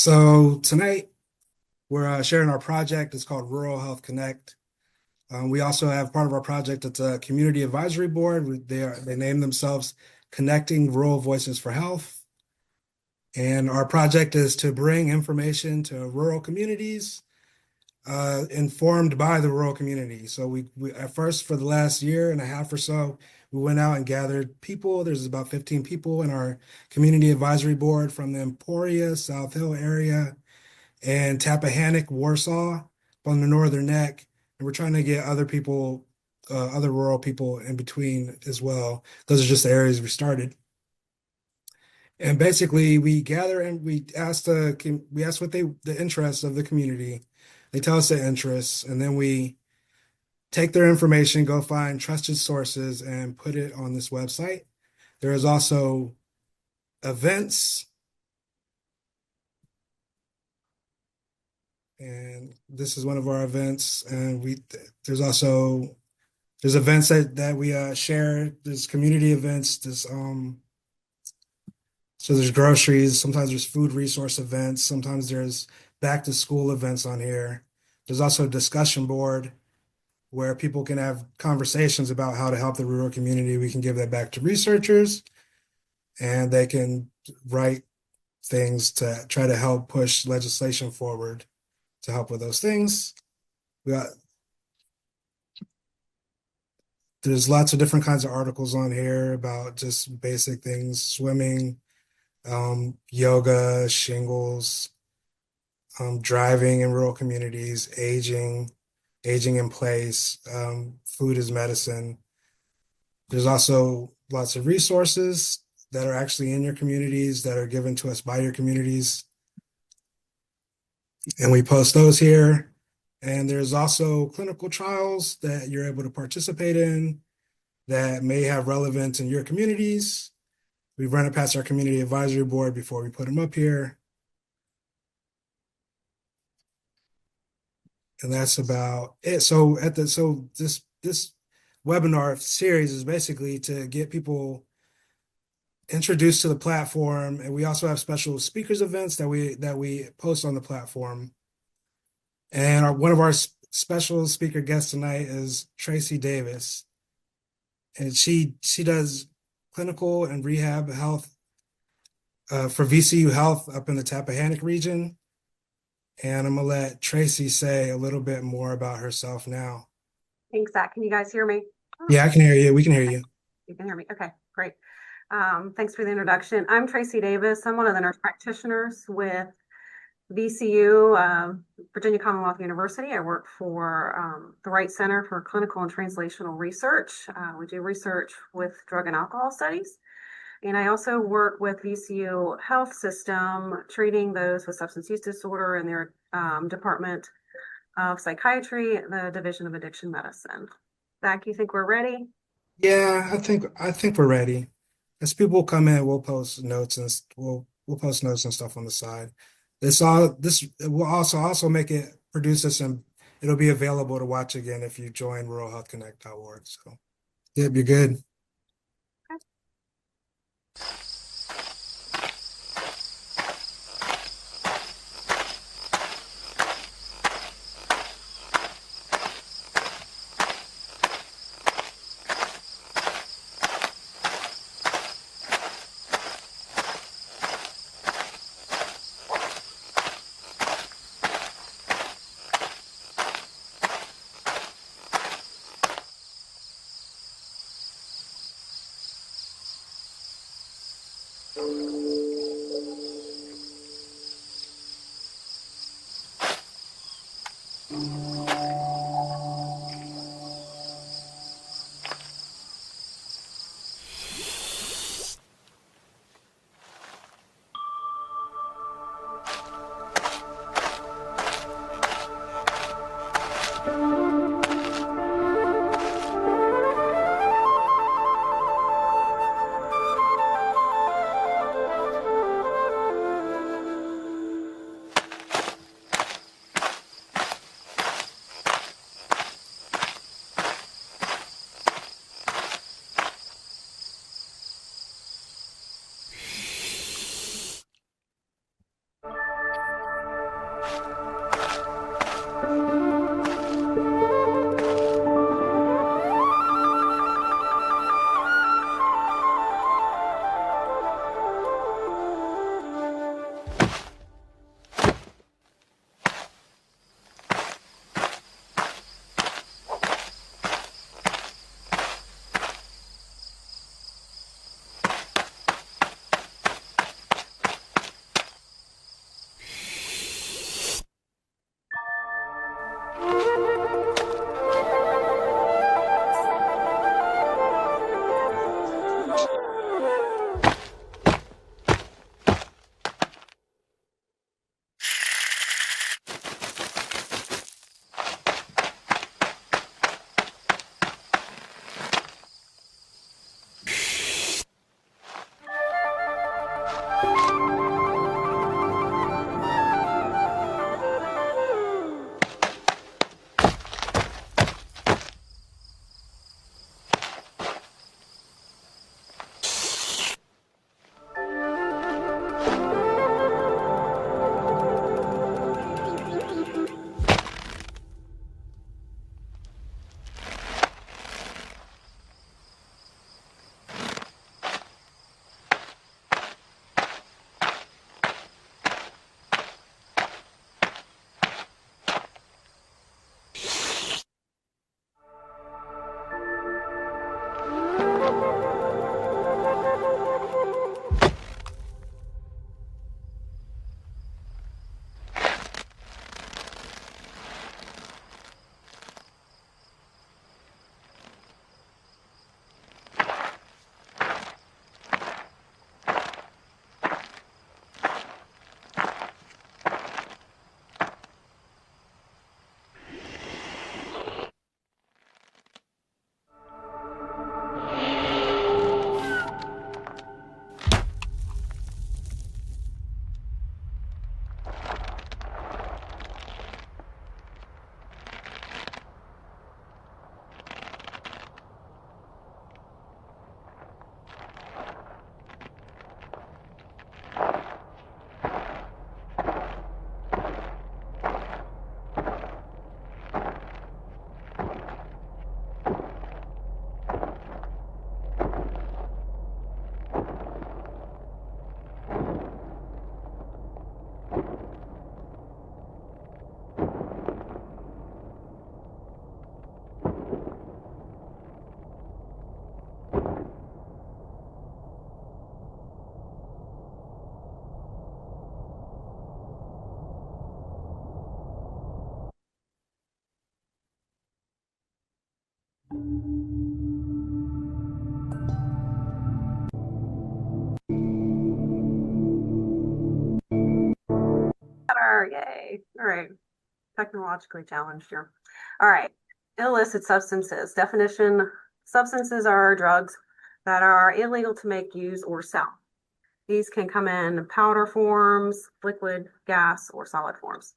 So tonight we're sharing our project. It's called Rural Health Connect. We also have part of our project. It's a community advisory board. They name themselves Connecting Rural Voices for Health. And our project is to bring information to rural communities, informed by the rural community. So we at first, for the last year and a half or so, we went out and gathered people. There's about 15 people in our community advisory board from the Emporia, South Hill area, and Tappahannock, Warsaw on the Northern Neck. And we're trying to get other people, other rural people in between as well. Those are just the areas we started. And basically, we gather and we ask what the interests of the community. They tell us their interests, and then we take their information, go find trusted sources, and put it on this website. There is also events. And this is one of our events. And there's events that we share. There's community events. So there's groceries. Sometimes there's food resource events. Sometimes there's back to school events on here. There's also a discussion board where people can have conversations about how to help the rural community. We can give that back to researchers, and they can write things to try to help push legislation forward to help with those things. There's lots of different kinds of articles on here about just basic things, swimming, yoga, shingles, driving in rural communities, aging in place, food is medicine. There's also lots of resources that are actually in your communities that are given to us by your communities. And we post those here. And there's also clinical trials that you're able to participate in that may have relevance in your communities. We run it past our community advisory board before we put them up here. And that's about it. So this webinar series is basically to get people introduced to the platform, and we also have special speakers events that we post on the platform. And one of our special speaker guests tonight is Tracy Davis, and she does clinical and rehab health for VCU Health up in the Tappahannock region. And I'm gonna let Tracy say a little bit more about herself now. Thanks, Zacc. Can you guys hear me? Yeah, I can hear you. We can hear you. You can hear me. Okay, great. Thanks for the introduction. I'm Tracy Davis. I'm one of the nurse practitioners with VCU, Virginia Commonwealth University. I work for the Wright Center for Clinical and Translational Research. We do research with drug and alcohol studies. And I also work with VCU Health System, treating those with substance use disorder in their Department of Psychiatry, the Division of Addiction Medicine. Zacc, you think we're ready? Yeah, I think we're ready. As people come in, we'll post notes and we'll post notes and stuff on the side. This will also make it produce this, and it'll be available to watch again if you join ruralhealthconnect.org. So yeah, be good. are. Yay. All right. Technologically challenged here. All right. Illicit substances. Definition: substances are drugs that are illegal to make, use, or sell. These can come in powder forms, liquid, gas, or solid forms.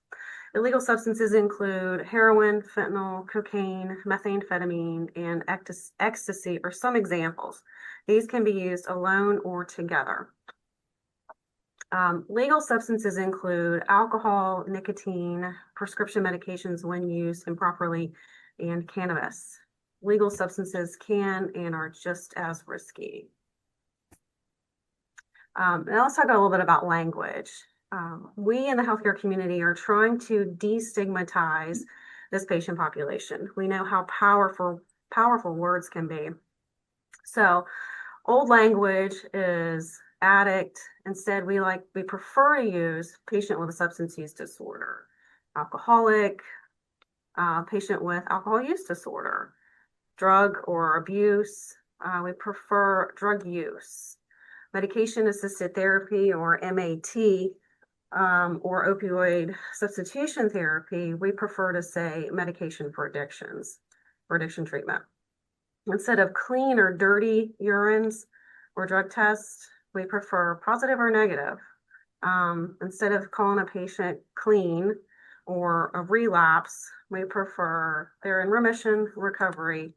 Illegal substances include heroin, fentanyl, cocaine, methamphetamine, and ecstasy are some examples. These can be used alone or together. Legal substances include alcohol, nicotine, prescription medications when used improperly, and cannabis. Legal substances can and are just as risky. And let's talk a little bit about language. We in the healthcare community are trying to destigmatize this patient population. We know how powerful words can be. So old language is addict. Instead, we prefer to use patient with a substance use disorder, alcoholic, patient with alcohol use disorder, drug or abuse. We prefer drug use. Medication-assisted therapy, or MAT, or opioid substitution therapy, we prefer to say medication for addictions, for addiction treatment. Instead of clean or dirty urines or drug tests, we prefer positive or negative. Instead of calling a patient clean or a relapse, we prefer they're in remission, recovery,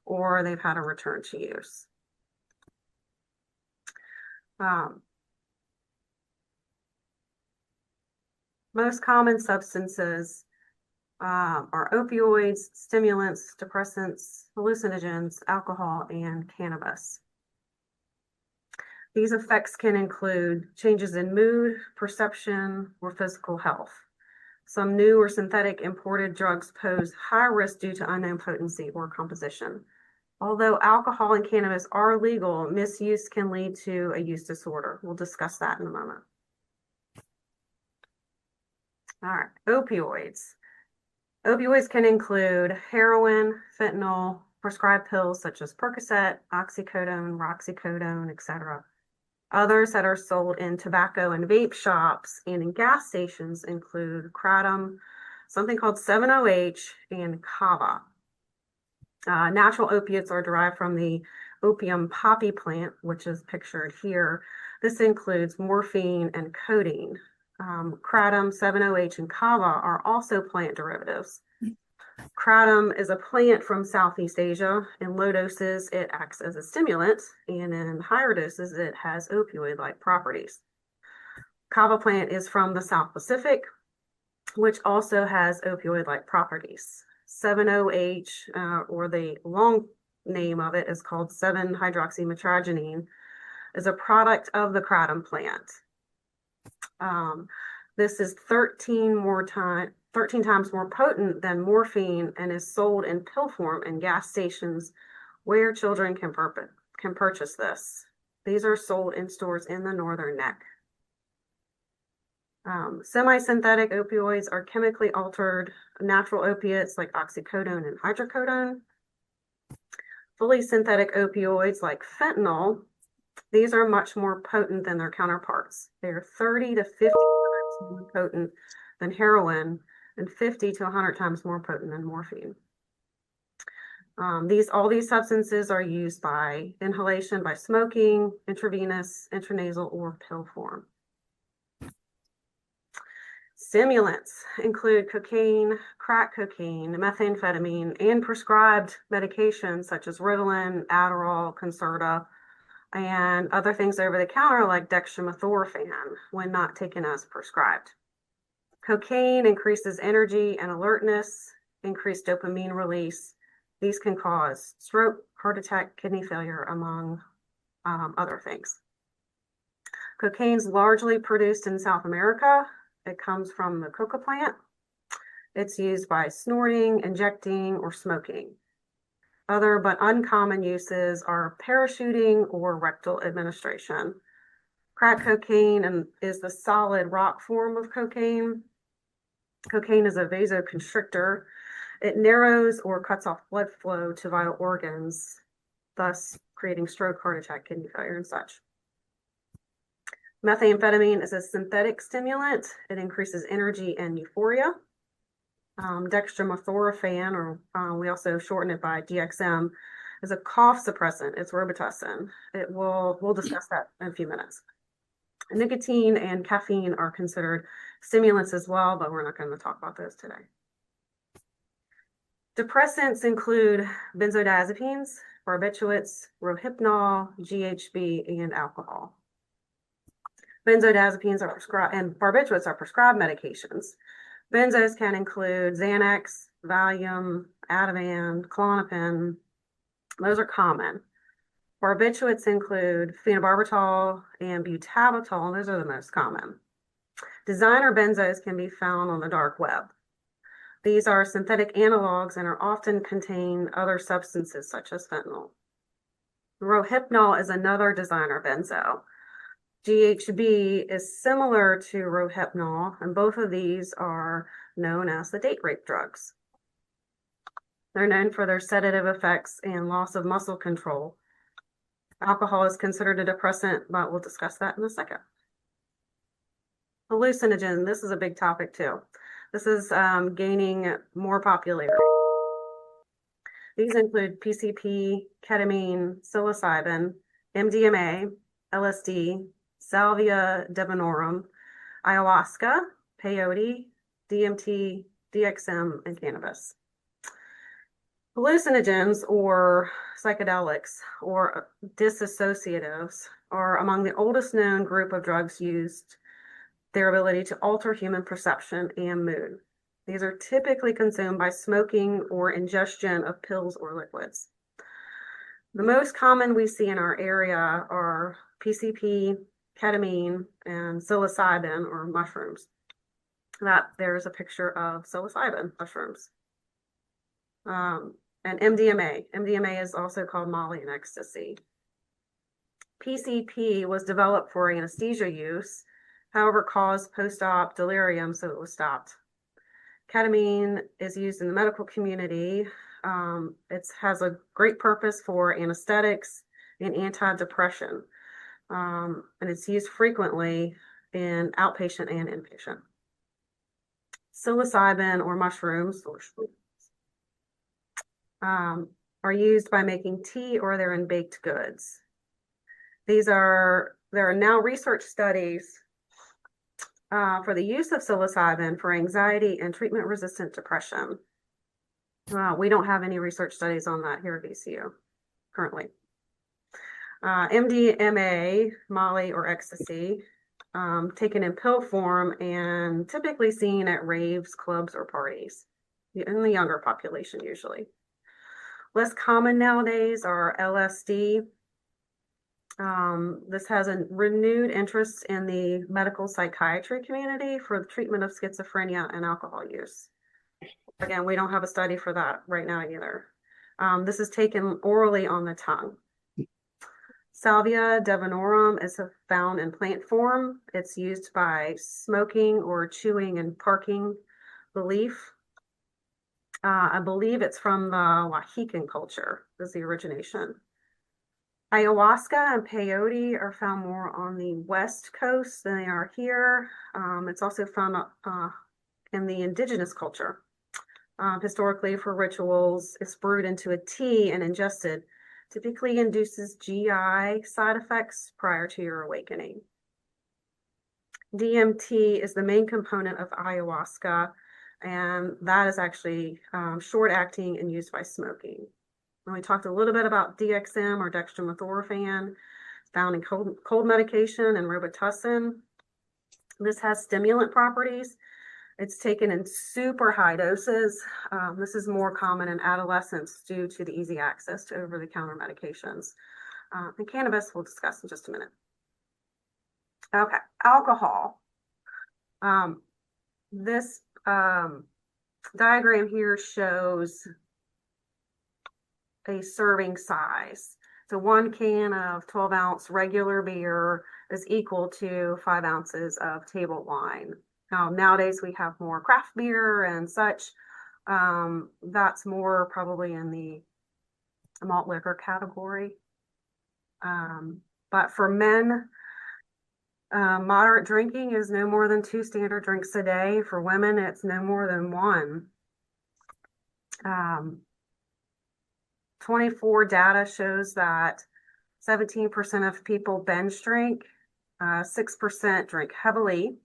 or they've had a return to use. Most common substances are opioids, stimulants, depressants, hallucinogens, alcohol, and cannabis. These effects can include changes in mood, perception, or physical health. Some new or synthetic imported drugs pose high risk due to unknown potency or composition. Although alcohol and cannabis are legal, misuse can lead to a use disorder. We'll discuss that in a moment. All right, opioids. Opioids can include heroin, fentanyl, prescribed pills such as Percocet, oxycodone, roxicodone, etc. Others that are sold in tobacco and vape shops and in gas stations include kratom, something called 7-OH, and kava. Natural opiates are derived from the opium poppy plant, which is pictured here. This includes morphine and codeine. Kratom, 7-OH, and kava are also plant derivatives. Kratom is a plant from Southeast Asia. In low doses, it acts as a stimulant, and in higher doses, it has opioid-like properties. Kava plant is from the South Pacific, which also has opioid-like properties. 7-OH, or the long name of it is called 7-hydroxymetragenine, is a product of the kratom plant. This is 13 times more potent than morphine and is sold in pill form in gas stations where children can purchase this. These are sold in stores in the Northern Neck. Semi-synthetic opioids are chemically altered natural opiates like oxycodone and hydrocodone. Fully synthetic opioids like fentanyl, these are much more potent than their counterparts. They are 30 to 50 times more potent than heroin and 50 to 100 times more potent than morphine. All these substances are used by inhalation, by smoking, intravenous, intranasal, or pill form. Stimulants include cocaine, crack cocaine, methamphetamine, and prescribed medications such as Ritalin, Adderall, Concerta, and other things over the counter like dextromethorphan when not taken as prescribed. Cocaine increases energy and alertness, increased dopamine release. These can cause stroke, heart attack, kidney failure, among other things. Cocaine is largely produced in South America. It comes from the coca plant. It's used by snorting, injecting, or smoking. Other but uncommon uses are parachuting or rectal administration. Crack cocaine is the solid rock form of cocaine. Cocaine is a vasoconstrictor. It narrows or cuts off blood flow to vital organs, thus creating stroke, heart attack, kidney failure, and such. Methamphetamine is a synthetic stimulant. It increases energy and euphoria. Dextromethorphan, or we also shorten it by DXM, is a cough suppressant. It's Robitussin. We'll discuss that in a few minutes. Nicotine and caffeine are considered stimulants as well, but we're not going to talk about those today. Depressants include benzodiazepines, barbiturates, rohypnol, GHB, and alcohol. Benzodiazepines are prescribed, and barbiturates are prescribed medications. Benzos can include Xanax, Valium, Ativan, Klonopin. Those are common. Barbiturates include phenobarbital and butalbital. Those are the most common. Designer benzos can be found on the dark web. These are synthetic analogs and are often contain other substances such as fentanyl. Rohypnol is another designer benzo. GHB is similar to rohypnol, and both of these are known as the date rape drugs. They're known for their sedative effects and loss of muscle control. Alcohol is considered a depressant, but we'll discuss that in a second. Hallucinogen, this is a big topic too. This is gaining more popularity. These include PCP, ketamine, psilocybin, MDMA, LSD, salvia divinorum, ayahuasca, peyote, DMT, DXM, and cannabis. Hallucinogens, or psychedelics, or dissociatives, are among the oldest known group of drugs used, their ability to alter human perception and mood. These are typically consumed by smoking or ingestion of pills or liquids. The most common we see in our area are PCP, ketamine, and psilocybin, or mushrooms. There's a picture of psilocybin mushrooms. And MDMA. MDMA is also called Molly and ecstasy. PCP was developed for anesthesia use, however, caused post-op delirium, so it was stopped. Ketamine is used in the medical community. It has a great purpose for anesthetics and antidepressant, and it's used frequently in outpatient and inpatient. Psilocybin, or mushrooms, are used by making tea, or they're in baked goods. There are now research studies for the use of psilocybin for anxiety and treatment-resistant depression. We don't have any research studies on that here at VCU currently. MDMA, Molly or ecstasy, taken in pill form and typically seen at raves, clubs, or parties in the younger population usually. Less common nowadays are LSD. This has a renewed interest in the medical psychiatry community for the treatment of schizophrenia and alcohol use. Again, we don't have a study for that right now either. This is taken orally on the tongue. Salvia divinorum is found in plant form. It's used by smoking or chewing and parking the leaf. I believe it's from the Wahican culture, is the origination. Ayahuasca and peyote are found more on the west coast than they are here. It's also found in the indigenous culture. Historically, for rituals, it's brewed into a tea and ingested. Typically induces GI side effects prior to your awakening. DMT is the main component of ayahuasca, and that is actually short-acting and used by smoking. And we talked a little bit about DXM, or dextromethorphan, found in cold medication and Robitussin. This has stimulant properties. It's taken in super high doses. This is more common in adolescents due to the easy access to over-the-counter medications. And cannabis we'll discuss in just a minute. Okay, alcohol. This diagram here shows a serving size. So 1 can of 12-ounce regular beer is equal to 5 ounces of table wine. Now, nowadays we have more craft beer and such. That's more probably in the malt liquor category. But for men, Moderate drinking is no more than 2 standard drinks a day. For women, it's no more than 1. 24 data shows that 17% of people binge drink, 6% drink heavily.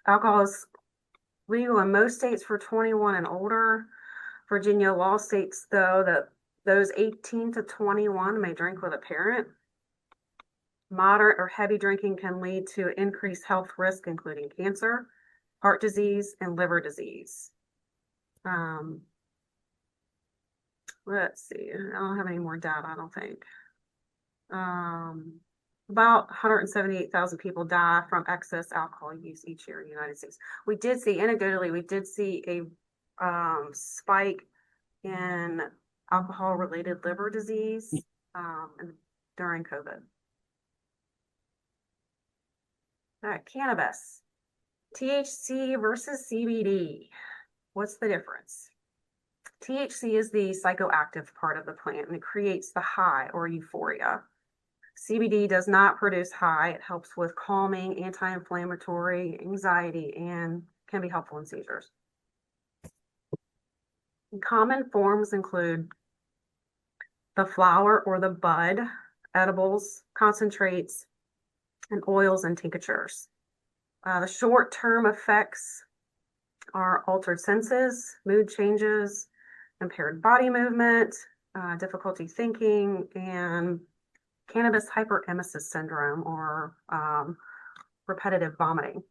Alcohol is legal in most states for 21 and older. Virginia law states, though, that those 18 to 21 may drink with a parent. Moderate or heavy drinking can lead to increased health risk, including cancer, heart disease, and liver disease. Let's see. I don't have any more data, I don't think. About 178,000 people die from excess alcohol use each year in the United States. We did see, anecdotally, a spike in alcohol-related liver disease during COVID. All right, cannabis. THC versus CBD. What's the difference? THC is the psychoactive part of the plant, and it creates the high or euphoria. CBD does not produce high. It helps with calming, anti-inflammatory, anxiety, and can be helpful in seizures. Common forms include the flower or the bud, edibles, concentrates, and oils and tinctures. The short-term effects are altered senses, mood changes, impaired body movement, difficulty thinking, and cannabis hyperemesis syndrome, or repetitive vomiting.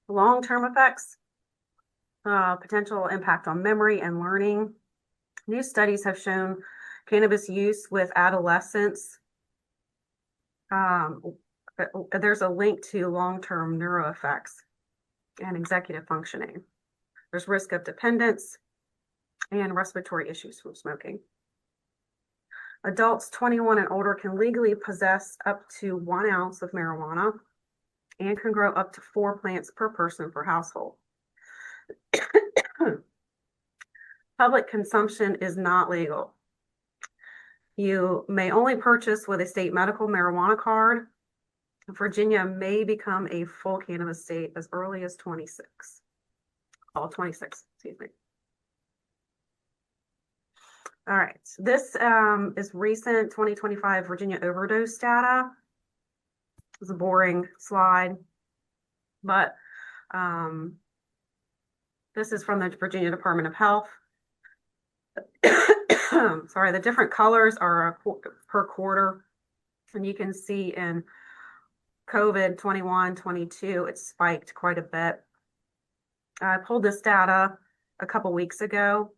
Long-term effects, potential impact on memory and learning. New studies have shown cannabis use with adolescents. There's a link to long-term neuro effects and executive functioning. There's risk of dependence and respiratory issues from smoking. Adults 21 and older can legally possess up to 1 ounce of marijuana and can grow up to 4 plants per person per household. Public consumption is not legal. You may only purchase with a state medical marijuana card. Virginia may become a full cannabis state as early as 26. All 26, excuse me. All right, this is recent 2025 Virginia overdose data. It's a boring slide, but this is from the Virginia Department of Health. Sorry, the different colors are per quarter, and you can see in COVID 21, 22, it spiked quite a bit. I pulled this data a couple weeks ago,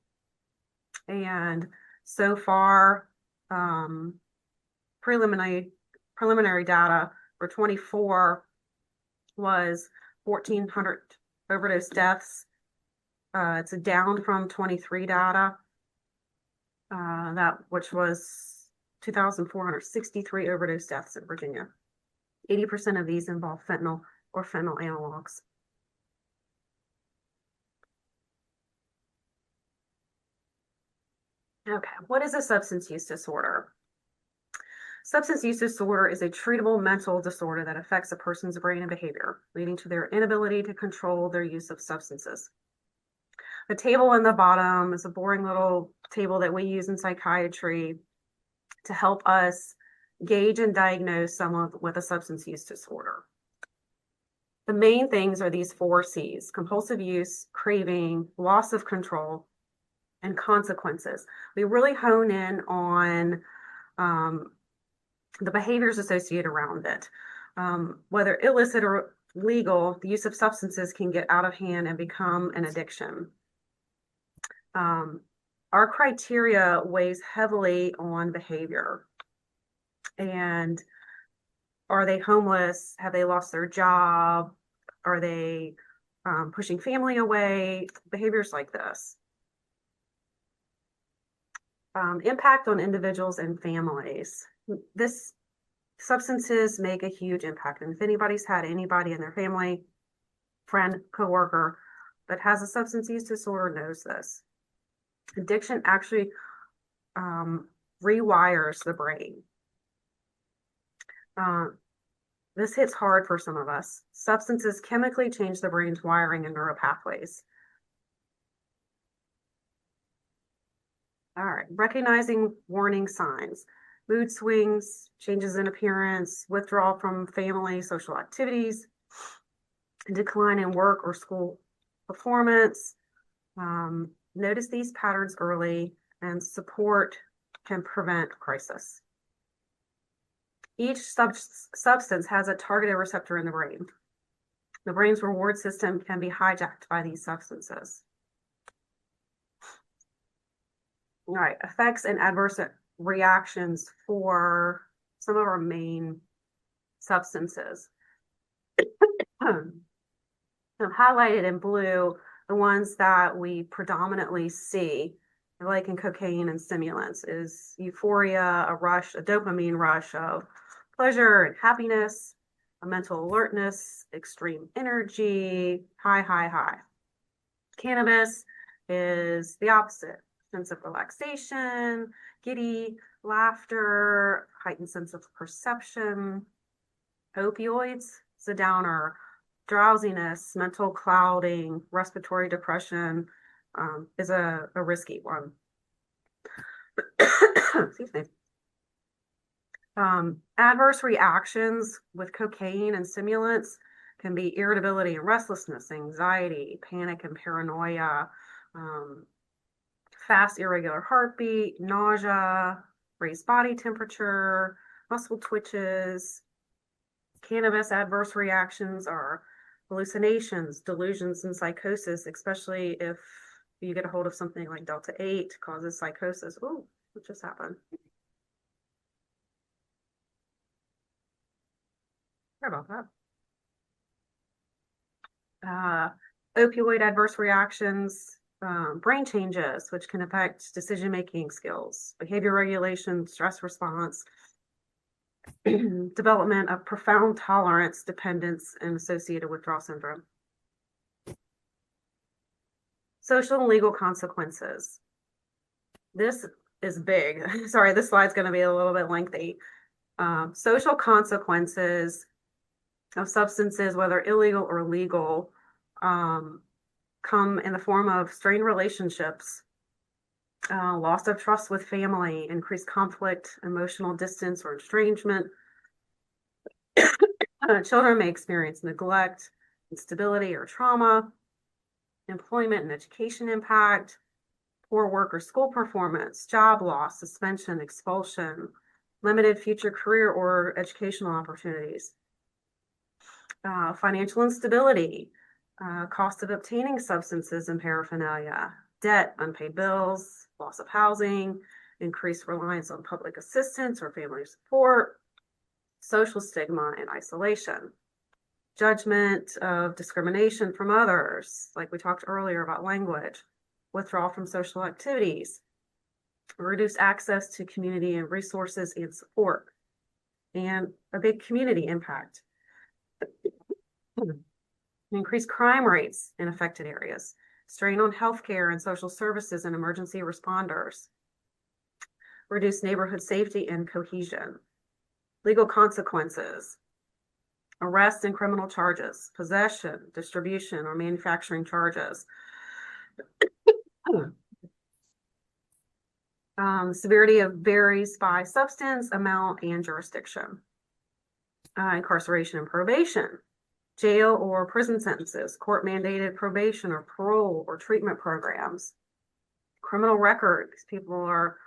and so far, preliminary data for 24 was 1,400 overdose deaths. It's down from 23 data, which was 2,463 overdose deaths in Virginia. 80% of these involve fentanyl or fentanyl analogs. Okay, what is a substance use disorder? Substance use disorder is a treatable mental disorder that affects a person's brain and behavior, leading to their inability to control their use of substances. The table in the bottom is a boring little table that we use in psychiatry to help us gauge and diagnose someone with a substance use disorder. The main things are these 4 C's: compulsive use, craving, loss of control, and consequences. We really hone in on the behaviors associated around it. Whether illicit or legal, the use of substances can get out of hand and become an addiction. Our criteria weighs heavily on behavior. And are they homeless? Have they lost their job? Are they pushing family away? Behaviors like this. Impact on individuals and families. Substances make a huge impact. And if anybody's had anybody in their family, friend, coworker that has a substance use disorder knows this. Addiction actually rewires the brain. This hits hard for some of us. Substances chemically change the brain's wiring and neural pathways. All right, recognizing warning signs, mood swings, changes in appearance, withdrawal from family, social activities, decline in work or school performance. Notice these patterns early, and support can prevent crisis. Each substance has a targeted receptor in the brain. The brain's reward system can be hijacked by these substances. All right, effects and adverse reactions for some of our main substances. Highlighted in blue, the ones that we predominantly see, like in cocaine and stimulants, is euphoria, a rush, a dopamine rush of pleasure and happiness, a mental alertness, extreme energy, high, high, high. Cannabis is the opposite, sense of relaxation, giddy, laughter, heightened sense of perception. Opioids, it's a downer, drowsiness, mental clouding, respiratory depression is a risky one. Excuse me. Adverse reactions with cocaine and stimulants can be irritability and restlessness, anxiety, panic and paranoia, fast irregular heartbeat, nausea, raised body temperature, muscle twitches. Cannabis adverse reactions are hallucinations, delusions, and psychosis, especially if you get a hold of something like Delta 8 causes psychosis. Ooh, what just happened? Sorry about that. Opioid adverse reactions, brain changes, which can affect decision-making skills, behavior regulation, stress response, development of profound tolerance, dependence, and associated withdrawal syndrome. Social and legal consequences. This is big. Sorry, this slide's going to be a little bit lengthy. Social consequences of substances, whether illegal or legal, come in the form of strained relationships, loss of trust with family, increased conflict, emotional distance or estrangement. Children may experience neglect, instability, or trauma, employment and education impact, poor work or school performance, job loss, suspension, expulsion, limited future career or educational opportunities, financial instability, cost of obtaining substances and paraphernalia, debt, unpaid bills, loss of housing, increased reliance on public assistance or family support, social stigma and isolation, judgment of discrimination from others, like we talked earlier about language, withdrawal from social activities, reduced access to community and resources and support, and a big community impact. Increased crime rates in affected areas, strain on healthcare and social services and emergency responders, reduced neighborhood safety and cohesion, legal consequences, arrest and criminal charges, possession, distribution, or manufacturing charges. Severity of varies by substance, amount, and jurisdiction. Incarceration and probation, jail or prison sentences, court-mandated probation or parole or treatment programs. Criminal records, people are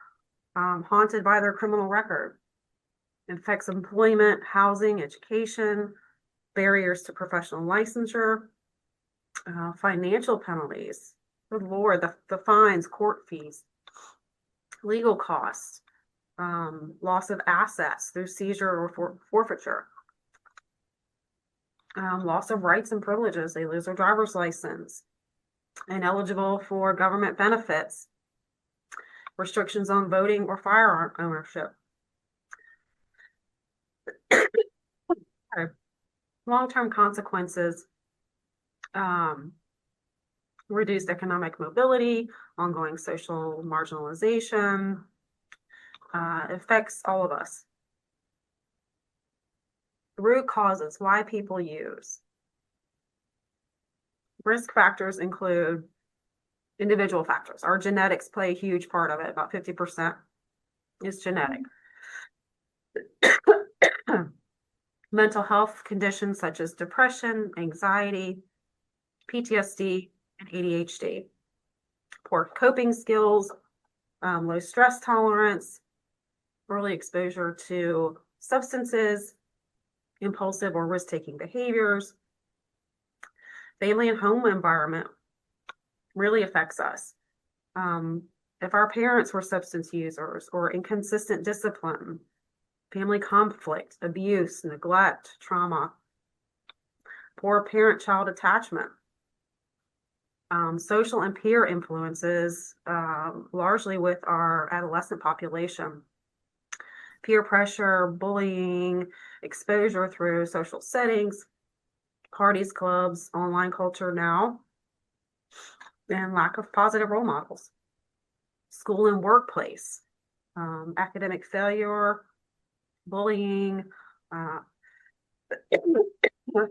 haunted by their criminal record. Affects employment, housing, education, barriers to professional licensure, financial penalties. Good Lord, the fines, court fees, legal costs, loss of assets through seizure or forfeiture, loss of rights and privileges. They lose their driver's license, ineligible for government benefits, restrictions on voting or firearm ownership. Long-term consequences, reduced economic mobility, ongoing social marginalization, affects all of us. Root causes, why people use. Risk factors include individual factors. Our genetics play a huge part of it. About 50% is genetic. Mental health conditions such as depression, anxiety, PTSD, and ADHD. Poor coping skills, low stress tolerance, early exposure to substances, impulsive or risk-taking behaviors. Family and home environment really affects us. If our parents were substance users or inconsistent discipline, family conflict, abuse, neglect, trauma, poor parent-child attachment, social and peer influences, largely with our adolescent population, peer pressure, bullying, exposure through social settings, parties, clubs, online culture now, and lack of positive role models, school and workplace, academic failure, bullying,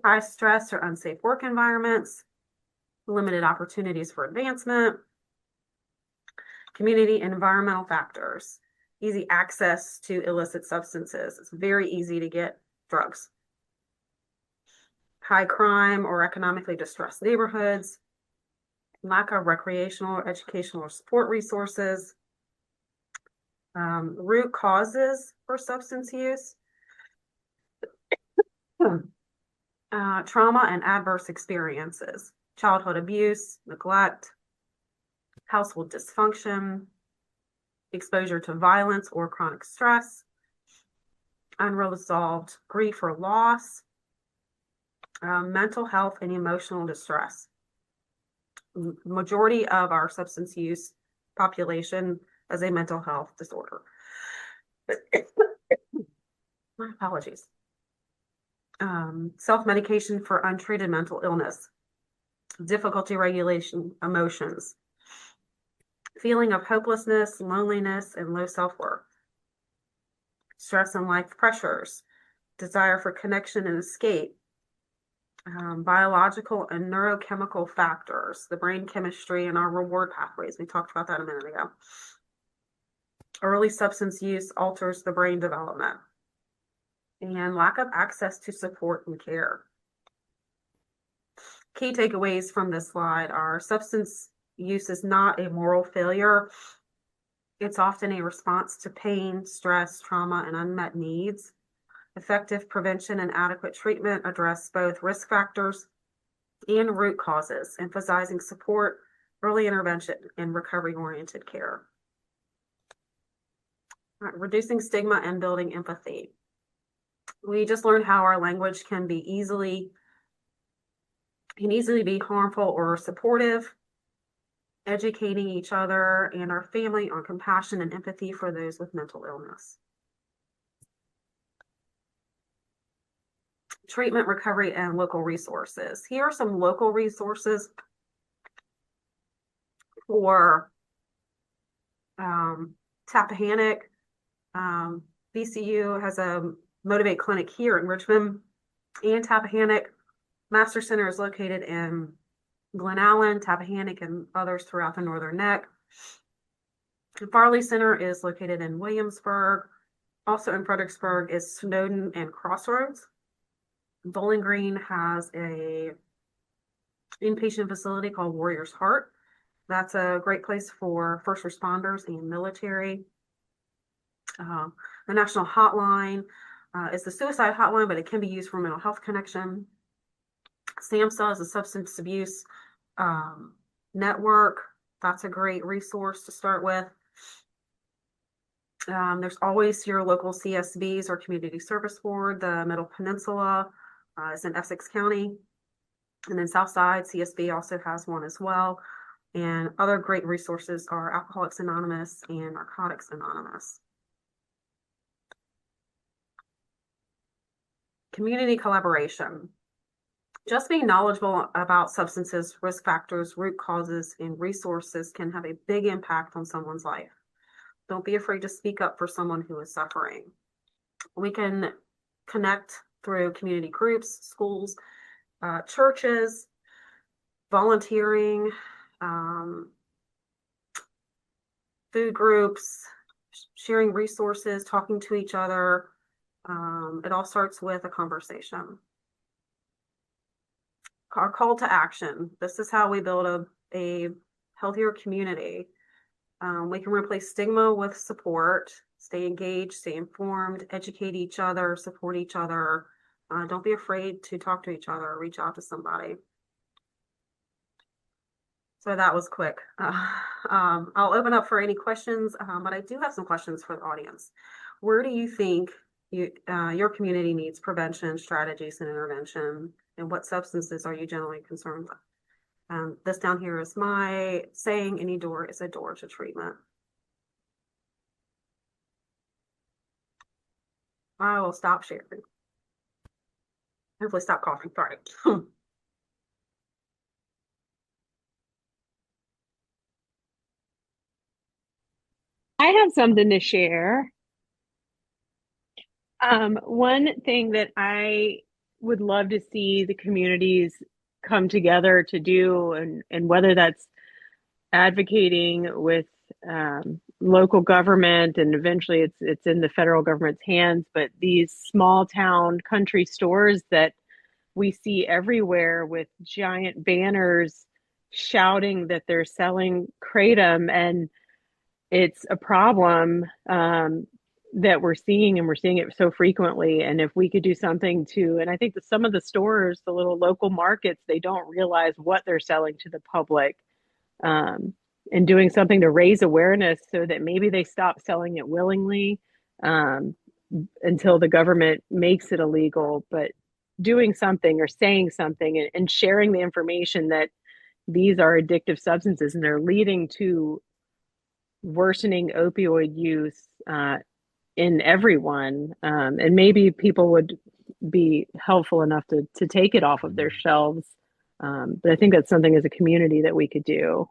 high stress or unsafe work environments, limited opportunities for advancement, community and environmental factors, easy access to illicit substances. It's very easy to get drugs. High crime or economically distressed neighborhoods, lack of recreational or educational or support resources, root causes for substance use, trauma and adverse experiences, childhood abuse, neglect, household dysfunction, exposure to violence or chronic stress, unresolved grief or loss, mental health and emotional distress. Majority of our substance use population has a mental health disorder. My apologies. Self-medication for untreated mental illness, difficulty regulation emotions, feeling of hopelessness, loneliness, and low self-worth, stress and life pressures, desire for connection and escape, biological and neurochemical factors, the brain chemistry and our reward pathways. We talked about that a minute ago. Early substance use alters the brain development, and lack of access to support and care. Key takeaways from this slide are substance use is not a moral failure. It's often a response to pain, stress, trauma, and unmet needs. Effective prevention and adequate treatment address both risk factors and root causes, emphasizing support, early intervention, and recovery-oriented care. All right, reducing stigma and building empathy. We just learned how our language can easily be harmful or supportive. Educating each other and our family on compassion and empathy for those with mental illness. Treatment, recovery, and local resources. Here are some local resources for Tappahannock. VCU has a Motivate clinic here in Richmond and Tappahannock. Master Center is located in Glen Allen, Tappahannock, and others throughout the Northern Neck. The Farley Center is located in Williamsburg. Also in Fredericksburg is Snowden and Crossroads. Bowling Green has a inpatient facility called Warrior's Heart. That's a great place for first responders and military. The National Hotline is the suicide hotline, but it can be used for mental health connection. SAMHSA is a substance abuse network. That's a great resource to start with. There's always your local CSBs or Community Service Board. The Middle Peninsula is in Essex County. And then Southside CSB also has one as well. And other great resources are Alcoholics Anonymous and Narcotics Anonymous. Community collaboration. Just being knowledgeable about substances, risk factors, root causes, and resources can have a big impact on someone's life. Don't be afraid to speak up for someone who is suffering. We can connect through community groups, schools, churches, volunteering, um, food groups, sharing resources, talking to each other. It all starts with a conversation. Our call to action. This is how we build a healthier community. We can replace stigma with support, stay engaged, stay informed, educate each other, support each other. Don't be afraid to talk to each other or reach out to somebody. So that was quick. I'll open up for any questions, but I do have some questions for the audience. Where do you think your community needs prevention, strategies, and intervention? And what substances are you generally concerned with? This down here is my saying, any door is a door to treatment. I will stop sharing. Hopefully stop coughing. Sorry. I have something to share. One thing that I would love to see the communities come together to do, and whether that's advocating with local government, and eventually it's in the federal government's hands, but these small town country stores that we see everywhere with giant banners shouting that they're selling kratom, and it's a problem that we're seeing, and we're seeing it so frequently. And if we could do something to, and I think that some of the stores, the little local markets, they don't realize what they're selling to the public, um, and doing something to raise awareness so that maybe they stop selling it willingly, um, until the government makes it illegal. But doing something or saying something, and sharing the information that these are addictive substances and they're leading to worsening opioid use in everyone, and maybe people would be helpful enough to take it off of their shelves. But I think that's something as a community that we could do.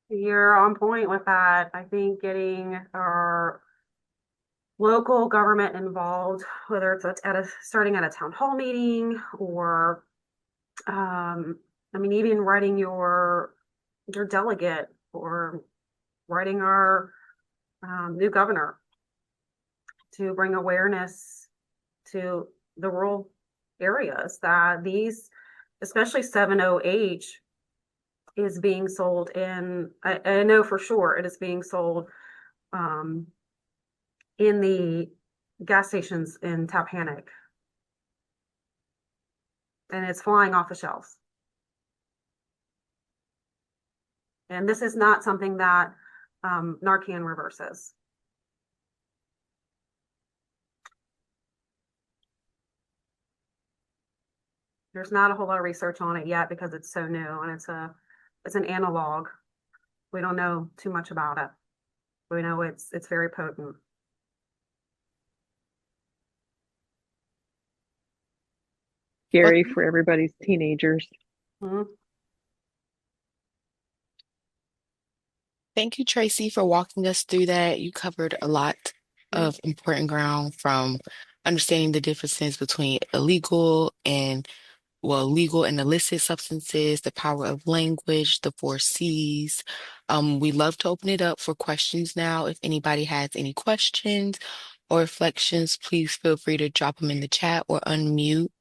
You're on point with that. I think getting our local government involved, whether it's starting at a town hall meeting or, I mean, even writing your delegate or writing our new governor to bring awareness to the rural areas that these, especially 7-OH, is being sold in, I know for sure it is being sold in the gas stations in Tappahannock. And it's flying off the shelves. And this is not something that Narcan reverses. There's not a whole lot of research on it yet because it's so new, and it's an analog. We don't know too much about it. We know it's very potent. Scary for everybody's teenagers. Mm-hmm. Thank you, Tracy, for walking us through that. You covered a lot of important ground, from understanding the differences between legal and illicit substances, the power of language, the 4 Cs. We'd love to open it up for questions now. If anybody has any questions or reflections, please feel free to drop them in the chat or unmute.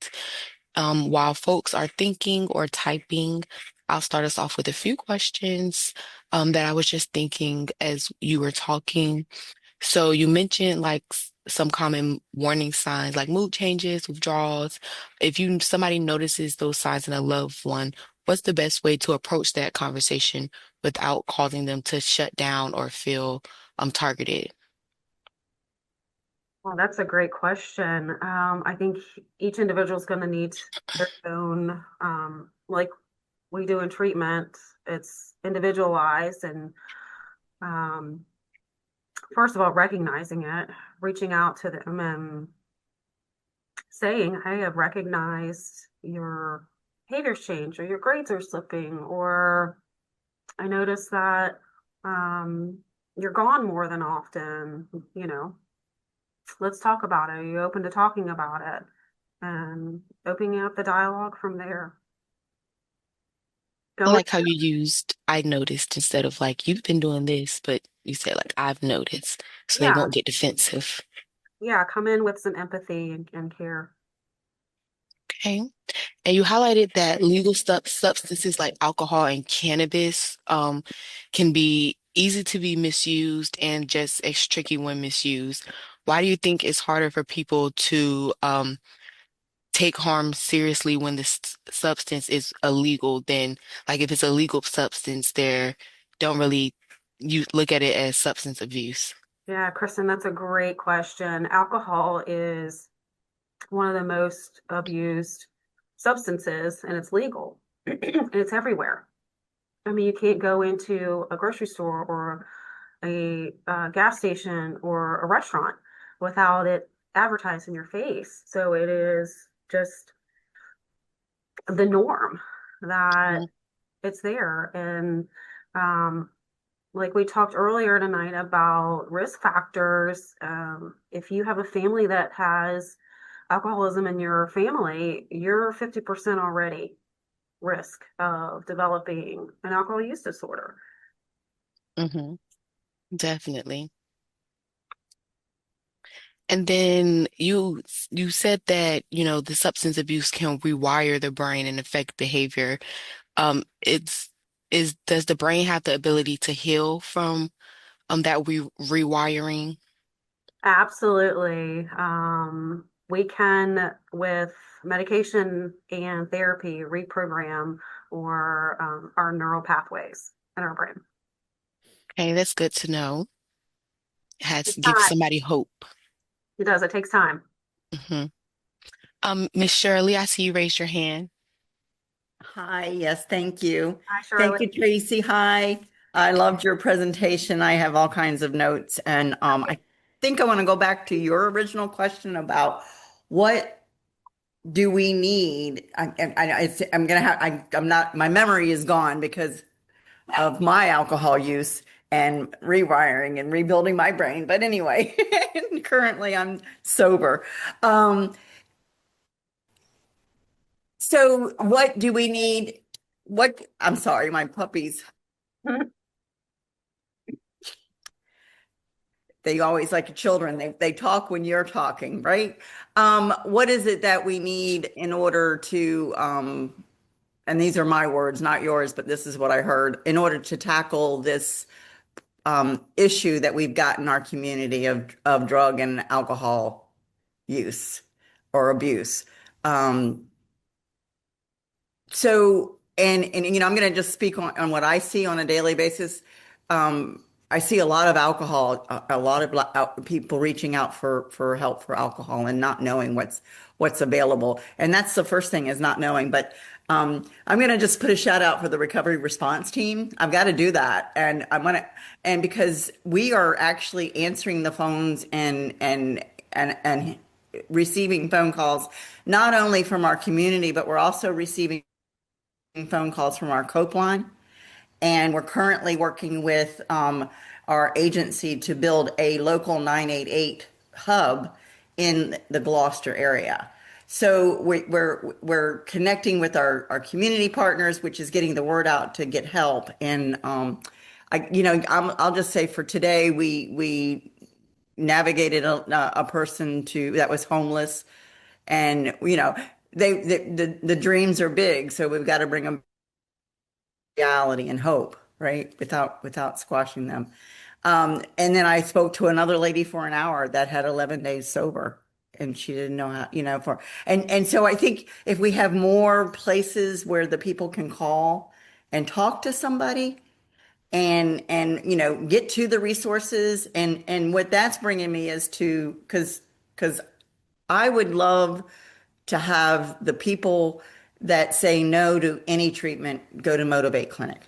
While folks are thinking or typing, I'll start us off with a few questions that I was just thinking as you were talking. So you mentioned like some common warning signs like mood changes, withdrawals. If somebody notices those signs in a loved one, what's the best way to approach that conversation without causing them to shut down or feel targeted? Well, that's a great question. I think each individual is going to need their own, like we do in treatment, it's individualized. And first of all, recognizing it, reaching out to them and saying, hey, I've recognized your behavior's changed, or your grades are slipping, or I noticed that you're gone more than often, you know. let's talk about it. Are you open to talking about it? And opening up the dialogue from there. I Going, like how you used I noticed instead of like you've been doing this, but you said like I've noticed, so they yeah, won't get defensive. yeah, come in with some empathy and care. Okay. And you highlighted that legal substances like alcohol and cannabis can be easy to be misused and just as tricky when misused. Why do you think it's harder for people to take harm seriously when the substance is illegal than like if it's a legal substance, they don't really you look at it as substance abuse. Yeah, Kristen, that's a great question. Alcohol is one of the most abused substances, and it's legal. And it's everywhere. I mean, you can't go into a grocery store or a gas station or a restaurant without it advertised in your face. So it is just the norm that Mhm. it's there. And um, like we talked earlier tonight about risk factors, if you have a family that has alcoholism in your family, you're 50% already risk of developing an alcohol use disorder. Mhm. Definitely. And then you said that, the substance abuse can rewire the brain and affect behavior. It's is does the brain have the ability to heal from that rewiring? Absolutely. We can, with medication and therapy, reprogram or our neural pathways in our brain. Okay, that's good to know. Has It's give time. somebody hope. It does. It takes time. Hmm. Miss Shirley, I see you raised your hand. Hi, yes, thank you. Hi, Shirley. Thank you, Tracy. Hi. I loved your presentation. I have all kinds of notes, and I think I want to go back to your original question about what do we need? I'm gonna have, I'm not, my memory is gone because of my alcohol use and rewiring and rebuilding my brain. But anyway, currently I'm sober. Um, so what do we need? I'm sorry, my puppies. They always like children. They talk when you're talking, right? What is it that we need in order to and these are my words, not yours, but this is what I heard, in order to tackle this issue that we've got in our community of drug and alcohol use or abuse. Um, and I'm going to just speak on what I see on a daily basis. I see a lot of alcohol, a lot of people reaching out for help for alcohol and not knowing what's available. And that's the first thing, is not knowing. But I'm going to just put a shout out for the recovery response team. I've got to do that, and and because we are actually answering the phones and receiving phone calls, not only from our community, but we're also receiving phone calls from our Cope line. And we're currently working with our agency to build a local 988 hub in the Gloucester area. So we're connecting with our community partners, which is getting the word out to get help. And I'll just say for today, we navigated a person that was homeless, and the dreams are big, so we've got to bring them reality and hope, right? Without squashing them. And then I spoke to another lady for an hour that had 11 days sober, and she didn't know how, and so I think if we have more places where the people can call and talk to somebody and get to the resources, and what that's bringing me is to, because I would love to have the people that say no to any treatment go to Motivate Clinic.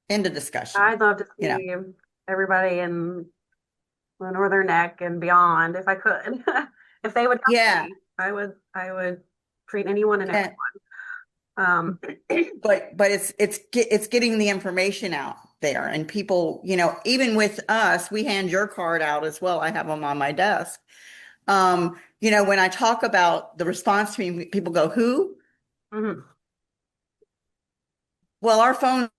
End of discussion. I'd love to You know, see everybody in the Northern Neck and beyond if I could. If they would help yeah. me, I would treat anyone and And, everyone. Um, but it's getting the information out there. And people, even with us, we hand your card out as well. I have them on my desk. When I talk about the response to me, people go, who? Mhm. Well, our phone's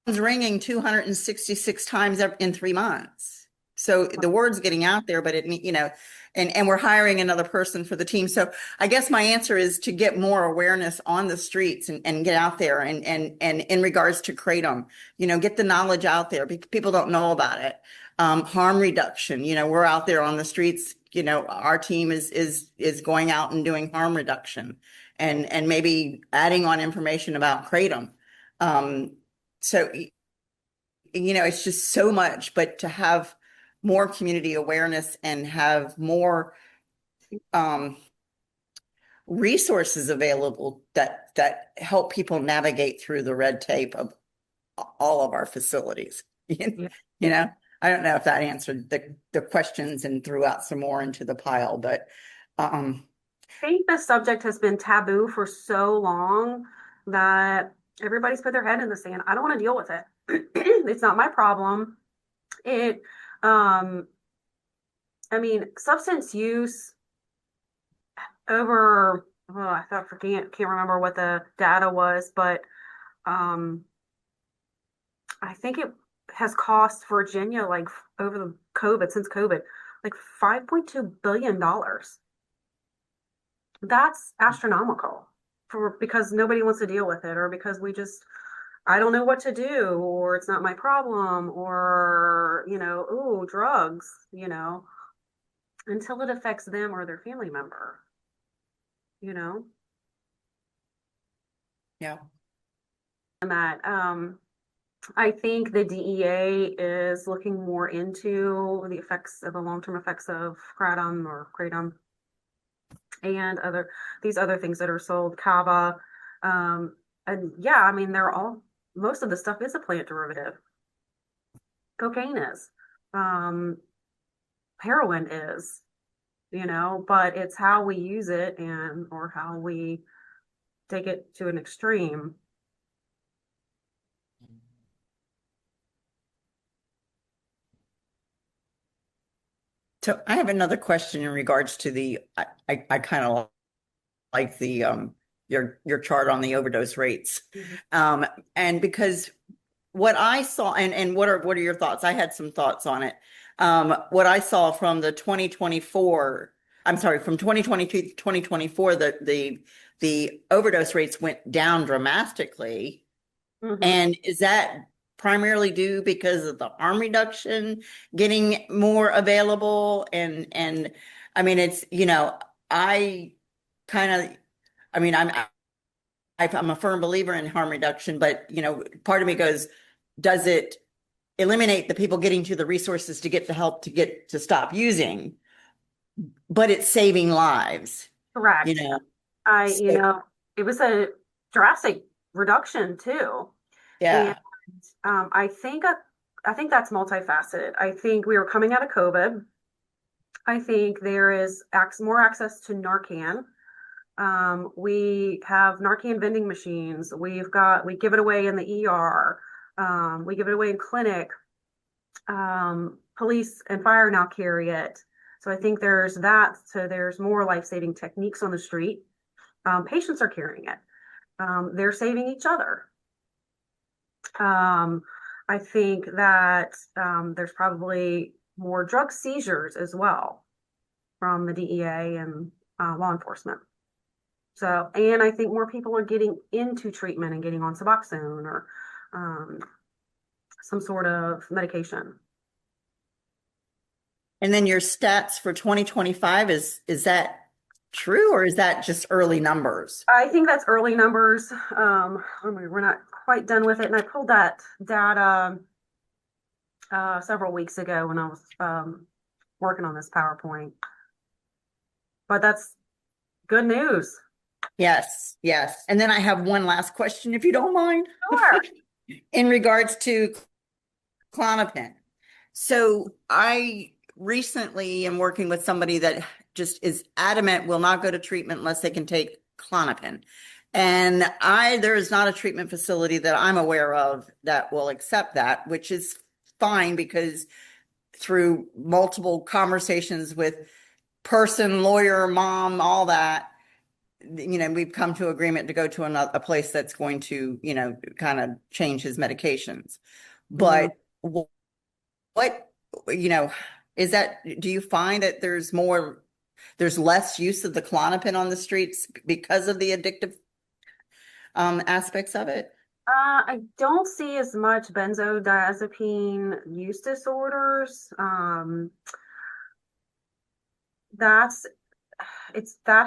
ringing 266 times in 3 months. So the word's getting out there, but and we're hiring another person for the team. So I guess my answer is to get more awareness on the streets and get out there and in regards to Kratom, get the knowledge out there because people don't know about it. Harm reduction, we're out there on the streets, our team is going out and doing harm reduction and maybe adding on information about Kratom. So, it's just so much, but to have more community awareness and have more resources available that help people navigate through the red tape of all of our facilities. Yeah. I don't know if that answered the questions and threw out some more into the pile, but I think the subject has been taboo for so long that everybody's put their head in the sand. I don't want to deal with it. It's not my problem. Substance use over, can't remember what the data was, but I think it has cost Virginia like since COVID, like $5.2 billion. That's astronomical because nobody wants to deal with it, or because I don't know what to do, or it's not my problem, or, ooh, drugs, until it affects them or their family member, Yeah. And that, I think the DEA is looking more into the long-term effects of kratom and these other things that are sold, kava. And yeah, most of the stuff is a plant derivative. Cocaine is, heroin is, but it's how we use it or how we take it to an extreme. So I have another question in regards to I kind of like the your chart on the overdose rates. Mm-hmm. And because what I saw and what are your thoughts? I had some thoughts on it. What I saw from the 2024, I'm sorry, from 2022 to 2024, the overdose rates went down dramatically. Mm-hmm. And is that primarily due because of the harm reduction getting more available? And it's, I kind of, I'm a firm believer in harm reduction, but part of me goes, does it eliminate the people getting to the resources to get the help to stop using? But it's saving lives. Correct. It was a drastic reduction too. Yeah. And I think that's multifaceted. I think we were coming out of COVID. I think there is more access to Narcan. We have Narcan vending machines. We give it away in the ER. We give it away in clinic. Police and fire now carry it. So I think there's that. So there's more life-saving techniques on the street. Patients are carrying it. They're saving each other. I think that there's probably more drug seizures as well from the DEA and law enforcement. So, and I think more people are getting into treatment and getting on Suboxone or some sort of medication. And then your stats for 2025, is that true, or is that just early numbers? I think that's early numbers. We're not quite done with it. And I pulled that data several weeks ago when I was working on this PowerPoint. But that's good news. Yes, yes. And then I have one last question, if you don't mind. Sure. In regards to Klonopin. So I recently am working with somebody that just is adamant will not go to treatment unless they can take Klonopin. And there is not a treatment facility that I'm aware of that will accept that, which is fine because through multiple conversations with Parson, lawyer, mom, all that, we've come to agreement to go to a place that's going to, kind of change his medications. But what, is that, do you find that there's less use of the Klonopin on the streets because of the addictive aspects of it? I don't see as much benzodiazepine use disorders. That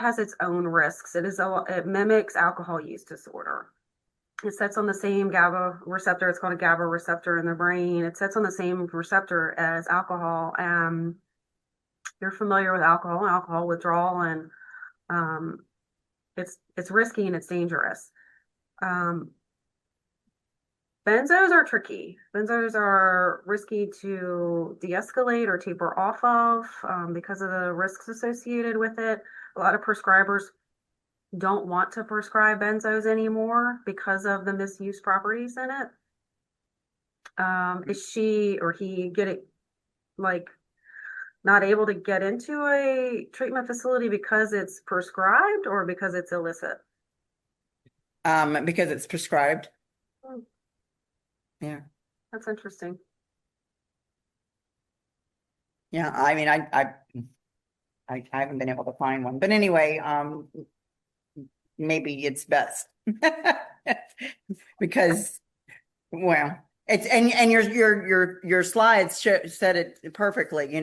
has its own risks. It mimics alcohol use disorder. It sits on the same GABA receptor. It's called a GABA receptor in the brain. It sits on the same receptor as alcohol. You're familiar with alcohol withdrawal, and it's risky and it's dangerous. Benzos are tricky. Benzos are risky to de-escalate or taper off of because of the risks associated with it. A lot of prescribers don't want to prescribe benzos anymore because of the misuse properties in it. Is she or he not able to get into a treatment facility because it's prescribed or because it's illicit? Because it's prescribed. Hmm. Yeah. That's interesting. Yeah, I mean, I haven't been able to find one, but anyway, maybe it's best because, well, it's and your slides said it perfectly.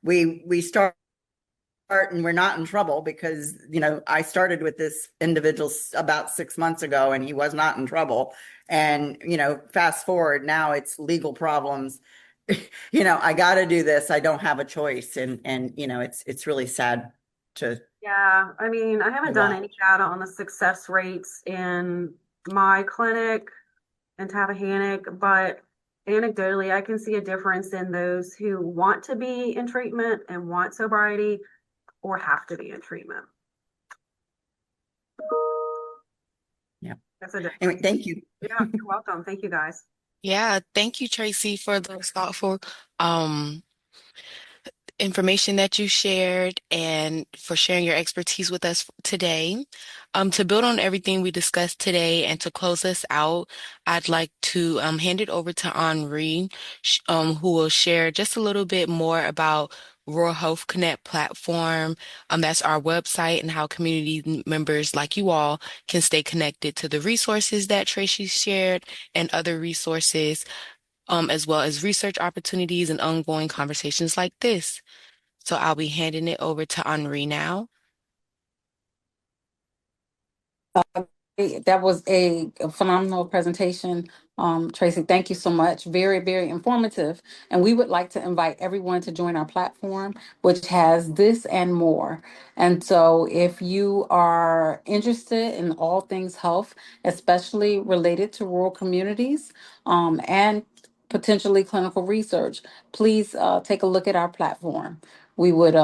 We start and we're not in trouble because I started with this individual about 6 months ago and he was not in trouble, and fast forward now it's legal problems. I got to do this. I don't have a choice, and it's really sad to. Yeah, I mean, I haven't done watch. any data on the success rates in my clinic in Tappahannock, but anecdotally, I can see a difference in those who want to be in treatment and want sobriety or have to be in treatment. Yeah. That's a difference. Anyway, thank you. Yeah, you're welcome. Thank you, guys. Yeah, thank you, Tracy, for those thoughtful information that you shared and for sharing your expertise with us today. To build on everything we discussed today and to close us out, I'd like to hand it over to Henri, who will share just a little bit more about Rural Health Connect platform. That's our website and how community members like you all can stay connected to the resources that Tracy shared and other resources, as well as research opportunities and ongoing conversations like this. So I'll be handing it over to Henri now. That was a phenomenal presentation. Tracy, thank you so much. Very, very informative. And we would like to invite everyone to join our platform, which has this and more. And so if you are interested in all things health, especially related to rural communities, and potentially clinical research, please take a look at our platform. We would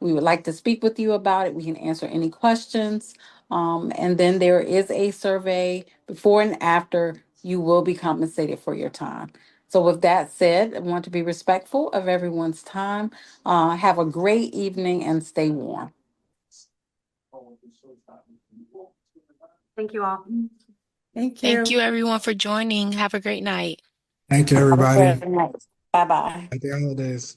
we would like to speak with you about it. We can answer any questions. And then there is a survey before and after. You will be compensated for your time. So with that said, I want to be respectful of everyone's time. Have a great evening and stay warm. Thank you all. Thank Thank you. you, everyone, for joining. Have a great night. Thank you, Have a everybody. great night. Bye-bye. Happy holidays.